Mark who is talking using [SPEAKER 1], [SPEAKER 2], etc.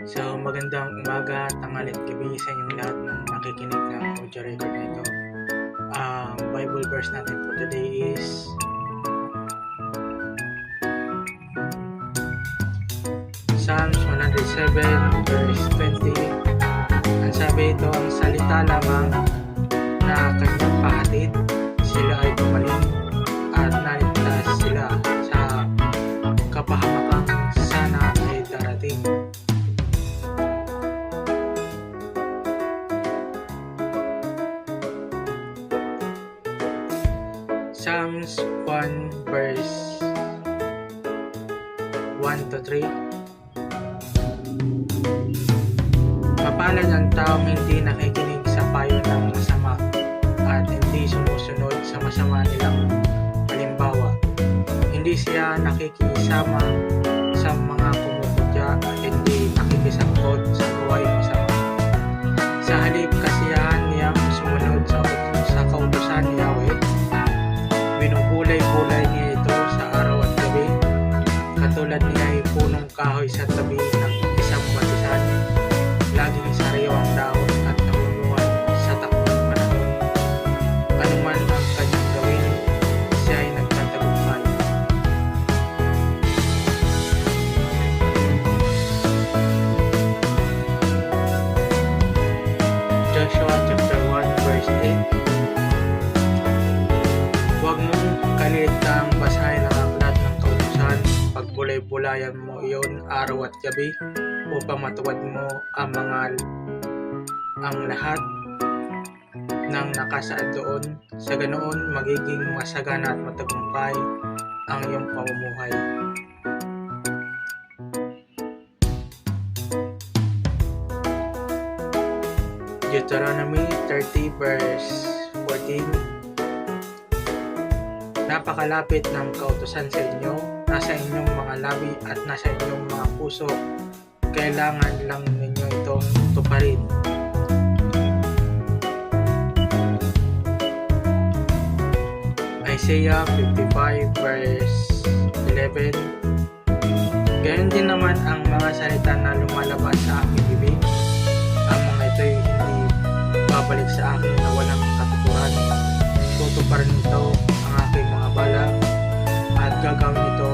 [SPEAKER 1] So, magandang umaga, tanghali at gabi sa inyong lahat ng nakikinig ng audio record na ito. Bible verse natin for today is Psalms 107 verse 20. Ang sabi ito, ang salita lamang na kanyang pahatid, sila ay gumaling at naligtas sila sa kapahamakang sana ay darating. Psalms 1 verse 1 to 3. Mapalad ang taong hindi nakikinig sa payo ng masama at hindi sumusunod sa masama nilang halimbawa. Hindi siya nakikisama sa mga kumukutya at hindi nakikisangkot sa gawaing masama. Sa halip kasiyahan niyang sumunod sa kautusan ni Yahweh, binubulay-bulay niya ito sa araw at gabi, katulad niya ay punong kahoy sa tabi ng isang batisan. Laging sariwa ang dahon at namumuhay sa takbong panahon. Anuman ang kanyang gawin, siya ay nagtatagumpay. Joshua chapter 1 verse 8. Huwag mong kaliligtaang basahin ang aklat ng kautusan, pagbulay-bulayan mo iyon araw at gabi, upang matuwad mo ang lahat ng nakasaad doon. Sa ganoon, magiging masagana at matagumpay ang iyong pamumuhay. Deuteronomy 30 verse 14. Napakalapit ng kautusan sa inyo, nasa inyong mga labi at nasa inyong mga puso. Kailangan lang ninyo itong tuparin. Isaiah 55 verse 11. Gayon din naman ang mga salita na lumalabas sa aking bibig. Ang mga ito'y hindi babalik sa akin na walang katuturan. Tutuparin ito ang aking mga balak at gagawin ito